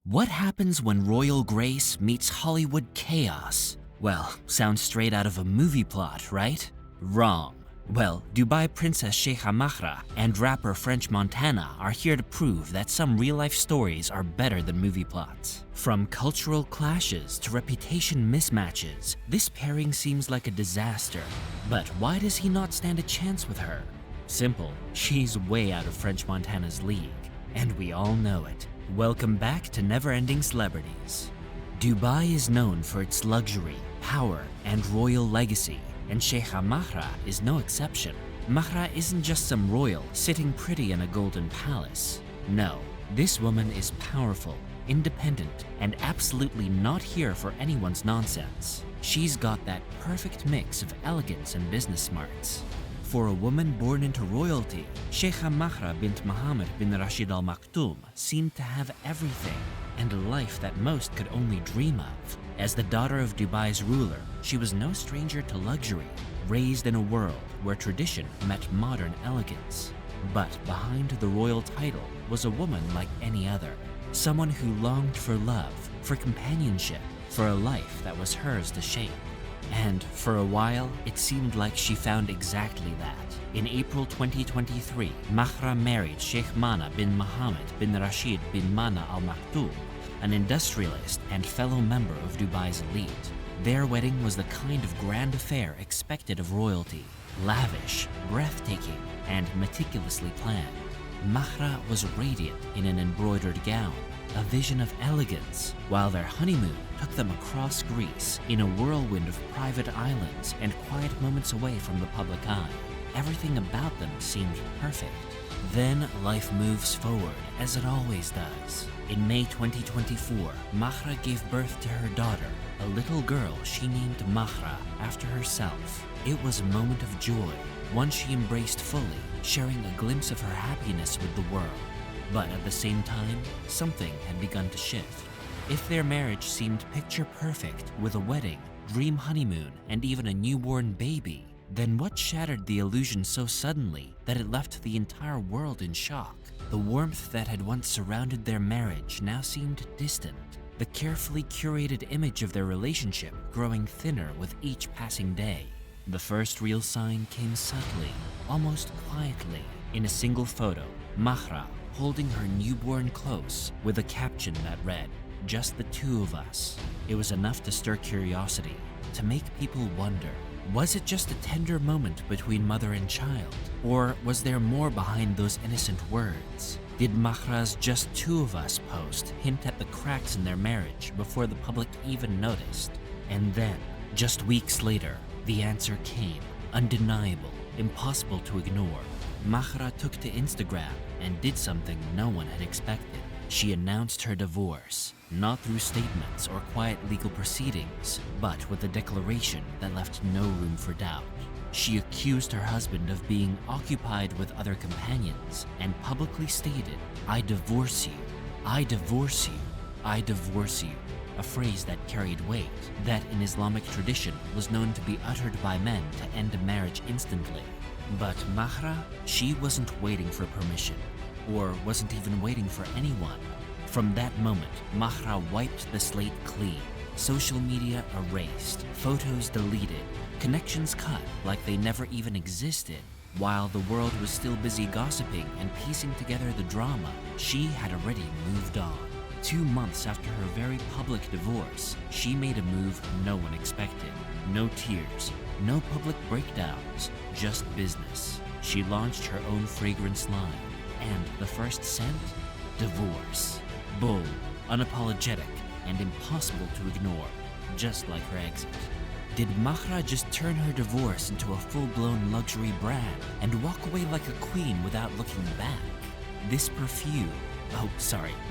What happens when royal grace meets Hollywood chaos? Well, sounds straight out of a movie plot, right? Wrong. Well, Dubai Princess Sheikha Mahra and rapper French Montana are here to prove that some real-life stories are better than movie plots. From cultural clashes to reputation mismatches, this pairing seems like a disaster. But why does he not stand a chance with her? Simple, she's way out of French Montana's league, and we all know it. Welcome back to Never-Ending Celebrities. Dubai is known for its luxury, power, and royal legacy, and Sheikha Mahra is no exception. Mahra isn't just some royal sitting pretty in a golden palace. No, this woman is powerful, independent, and absolutely not here for anyone's nonsense. She's got that perfect mix of elegance and business smarts. For a woman born into royalty, Sheikha Mahra bint Mohammed bin Rashid Al Maktoum seemed to have everything, and a life that most could only dream of. As the daughter of Dubai's ruler, she was no stranger to luxury, raised in a world where tradition met modern elegance. But behind the royal title was a woman like any other, someone who longed for love, for companionship, for a life that was hers to shape. And for a while, it seemed like she found exactly that. In April 2023, Mahra married Sheikh Mana bin Mohammed bin Rashid bin Mana Al Maktoum, an industrialist and fellow member of Dubai's elite. Their wedding was the kind of grand affair expected of royalty, lavish, breathtaking, and meticulously planned. Mahra was radiant in an embroidered gown, a vision of elegance, while their honeymoon took them across Greece in a whirlwind of private islands and quiet moments away from the public eye. Everything about them seemed perfect. Then life moves forward, as it always does. In May 2024, Mahra gave birth to her daughter, a little girl she named Mahra after herself. It was a moment of joy, one she embraced fully, sharing a glimpse of her happiness with the world. But at the same time, something had begun to shift. If their marriage seemed picture perfect with a wedding, dream honeymoon, and even a newborn baby, then what shattered the illusion so suddenly that it left the entire world in shock? The warmth that had once surrounded their marriage now seemed distant, the carefully curated image of their relationship growing thinner with each passing day. The first real sign came subtly, almost quietly, in a single photo, Mahra holding her newborn close with a caption that read, "Just the two of us." It was enough to stir curiosity, to make people wonder. Was it just a tender moment between mother and child? Or was there more behind those innocent words? Did Mahra's "just two of us" post hint at the cracks in their marriage before the public even noticed? And then, just weeks later, the answer came, undeniable, impossible to ignore. Mahra took to Instagram and did something no one had expected. She announced her divorce, not through statements or quiet legal proceedings, but with a declaration that left no room for doubt. She accused her husband of being occupied with other companions and publicly stated, "I divorce you, I divorce you, I divorce you," a phrase that carried weight, that in Islamic tradition was known to be uttered by men to end a marriage instantly. But Mahra, she wasn't waiting for permission, or wasn't even waiting for anyone. From that moment, Mahra wiped the slate clean. Social media erased, photos deleted, connections cut like they never even existed. While the world was still busy gossiping and piecing together the drama, she had already moved on. 2 months after her very public divorce, she made a move no one expected. No tears, no public breakdowns, just business. She launched her own fragrance line, and the first scent? Divorce. Bold, unapologetic, and impossible to ignore, just like her exit. Did Mahra just turn her divorce into a full-blown luxury brand and walk away like a queen without looking back? This perfume,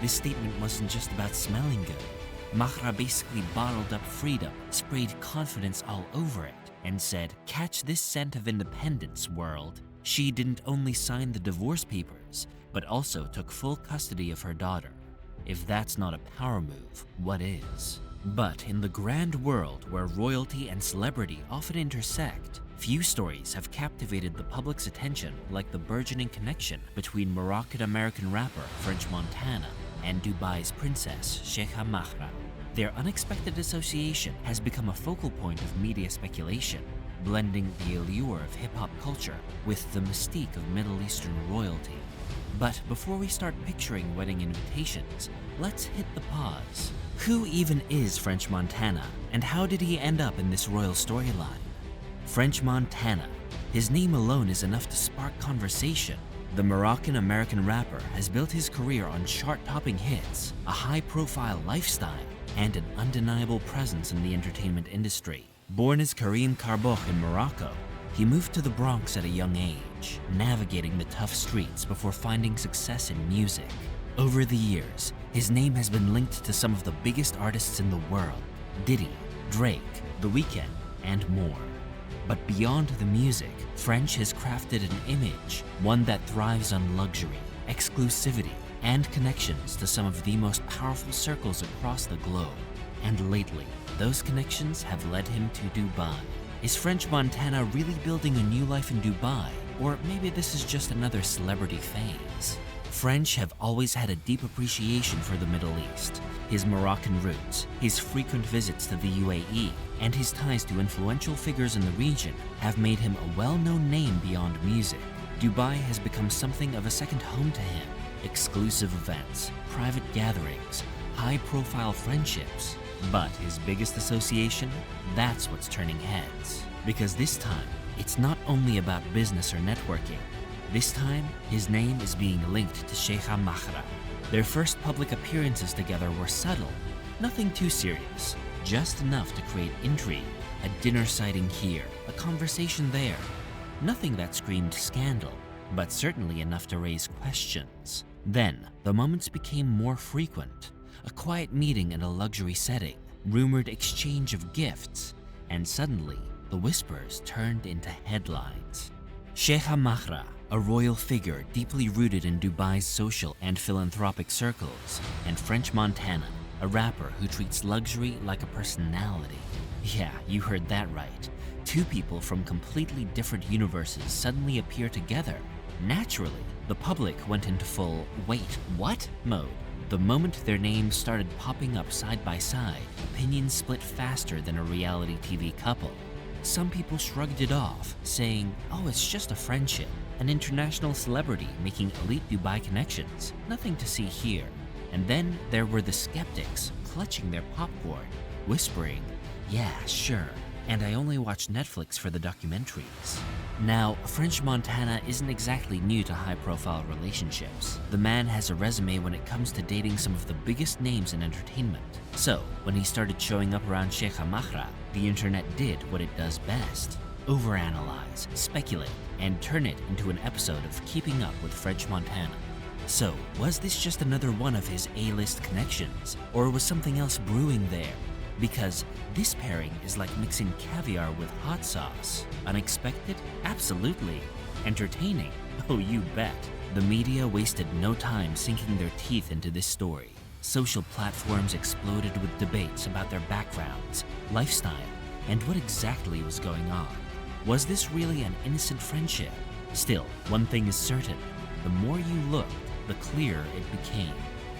this statement wasn't just about smelling good. Mahra basically bottled up freedom, sprayed confidence all over it, and said, "Catch this scent of independence, world." She didn't only sign the divorce papers, but also took full custody of her daughter. If that's not a power move, what is? But in the grand world where royalty and celebrity often intersect, few stories have captivated the public's attention like the burgeoning connection between Moroccan-American rapper French Montana and Dubai's Princess Sheikha Mahra. Their unexpected association has become a focal point of media speculation, blending the allure of hip-hop culture with the mystique of Middle Eastern royalty. But before we start picturing wedding invitations, let's hit the pause. Who even is French Montana, and how did he end up in this royal storyline? French Montana. His name alone is enough to spark conversation. The Moroccan-American rapper has built his career on chart-topping hits, a high-profile lifestyle, and an undeniable presence in the entertainment industry. Born as Karim Karbouch in Morocco, he moved to the Bronx at a young age, navigating the tough streets before finding success in music. Over the years, his name has been linked to some of the biggest artists in the world: Diddy, Drake, The Weeknd, and more. But beyond the music, French has crafted an image, one that thrives on luxury, exclusivity, and connections to some of the most powerful circles across the globe. And lately, those connections have led him to Dubai. Is French Montana really building a new life in Dubai? Or maybe this is just another celebrity phase? French have always had a deep appreciation for the Middle East. His Moroccan roots, his frequent visits to the UAE, and his ties to influential figures in the region have made him a well-known name beyond music. Dubai has become something of a second home to him. Exclusive events, private gatherings, high-profile friendships. But his biggest association? That's what's turning heads. Because this time, it's not only about business or networking. This time, his name is being linked to Sheikha Mahra. Their first public appearances together were subtle, nothing too serious, just enough to create intrigue. A dinner sighting here, a conversation there. Nothing that screamed scandal, but certainly enough to raise questions. Then, the moments became more frequent. A quiet meeting in a luxury setting, rumored exchange of gifts, and suddenly, the whispers turned into headlines. Sheikha Mahra, a royal figure deeply rooted in Dubai's social and philanthropic circles, and French Montana, a rapper who treats luxury like a personality. Yeah, you heard that right. Two people from completely different universes suddenly appear together. Naturally, the public went into full "wait, what?" mode. The moment their names started popping up side by side, opinions split faster than a reality TV couple. Some people shrugged it off, saying, "Oh, it's just a friendship, an international celebrity making elite Dubai connections, nothing to see here." And then there were the skeptics, clutching their popcorn, whispering, "Yeah, sure, and I only watch Netflix for the documentaries." Now, French Montana isn't exactly new to high-profile relationships. The man has a resume when it comes to dating some of the biggest names in entertainment. So, when he started showing up around Sheikha Mahra, the internet did what it does best: overanalyze, speculate, and turn it into an episode of Keeping Up with French Montana. So, was this just another one of his A-list connections, or was something else brewing there? Because this pairing is like mixing caviar with hot sauce. Unexpected? Absolutely. Entertaining? Oh, you bet. The media wasted no time sinking their teeth into this story. Social platforms exploded with debates about their backgrounds, lifestyle, and what exactly was going on. Was this really an innocent friendship? Still, one thing is certain. The more you looked, the clearer it became.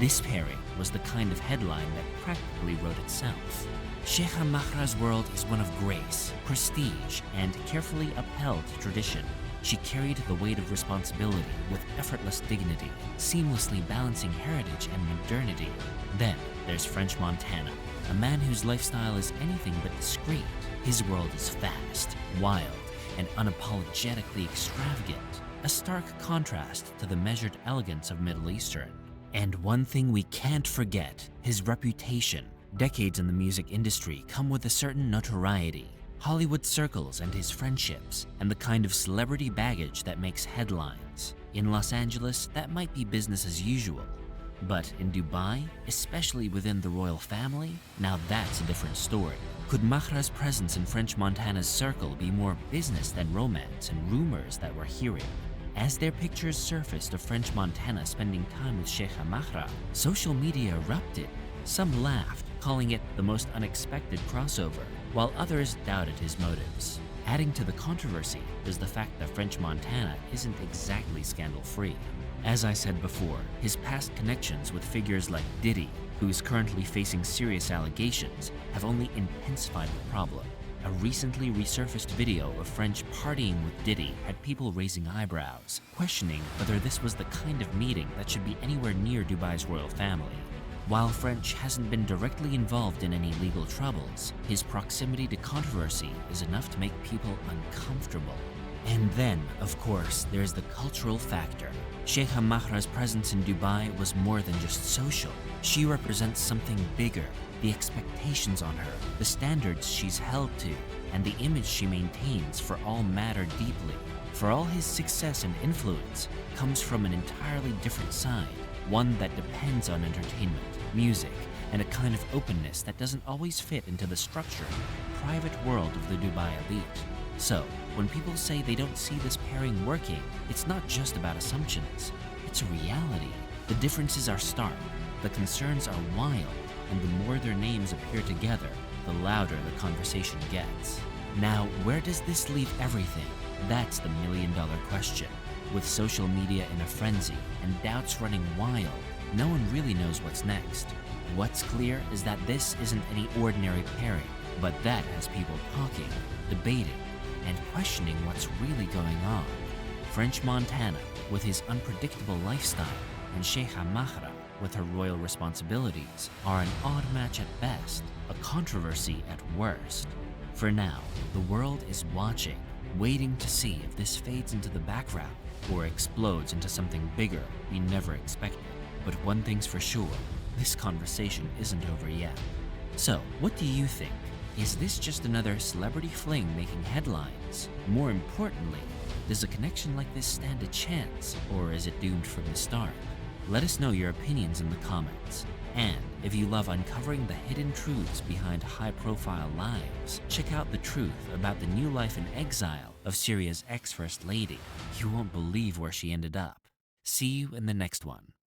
This pairing was the kind of headline that practically wrote itself. Sheikha Mahra's world is one of grace, prestige, and carefully upheld tradition. She carried the weight of responsibility with effortless dignity, seamlessly balancing heritage and modernity. Then there's French Montana, a man whose lifestyle is anything but discreet. His world is fast, wild, and unapologetically extravagant, a stark contrast to the measured elegance of Middle Eastern. And one thing we can't forget, his reputation. Decades in the music industry come with a certain notoriety, Hollywood circles and his friendships, and the kind of celebrity baggage that makes headlines. In Los Angeles, that might be business as usual. But in Dubai, especially within the royal family, now that's a different story. Could Mahra's presence in French Montana's circle be more business than romance and rumors that we're hearing? As their pictures surfaced of French Montana spending time with Sheikha Mahra, social media erupted. Some laughed, calling it the most unexpected crossover, while others doubted his motives. Adding to the controversy is the fact that French Montana isn't exactly scandal-free. As I said before, his past connections with figures like Diddy, who is currently facing serious allegations, have only intensified the problem. A recently resurfaced video of French partying with Diddy had people raising eyebrows, questioning whether this was the kind of meeting that should be anywhere near Dubai's royal family. While French hasn't been directly involved in any legal troubles, his proximity to controversy is enough to make people uncomfortable. And then, of course, there's the cultural factor. Sheikha Mahra's presence in Dubai was more than just social. She represents something bigger, the expectations on her, the standards she's held to, and the image she maintains for all matter deeply. For all his success and influence comes from an entirely different side, one that depends on entertainment, music, and a kind of openness that doesn't always fit into the structured, private world of the Dubai elite. So, when people say they don't see this pairing working, it's not just about assumptions, it's a reality. The differences are stark, the concerns are wild, and the more their names appear together, the louder the conversation gets. Now, where does this leave everything? That's the million-dollar question. With social media in a frenzy and doubts running wild, no one really knows what's next. What's clear is that this isn't any ordinary pairing, but that has people talking, debating, and questioning what's really going on. French Montana, with his unpredictable lifestyle, and Sheikha Mahra, with her royal responsibilities, are an odd match at best, a controversy at worst. For now, the world is watching, waiting to see if this fades into the background or explodes into something bigger we never expected. But one thing's for sure, this conversation isn't over yet. So, what do you think? Is this just another celebrity fling making headlines? More importantly, does a connection like this stand a chance, or is it doomed from the start? Let us know your opinions in the comments. And if you love uncovering the hidden truths behind high-profile lives, check out the truth about the new life in exile of Syria's ex-First Lady. You won't believe where she ended up. See you in the next one.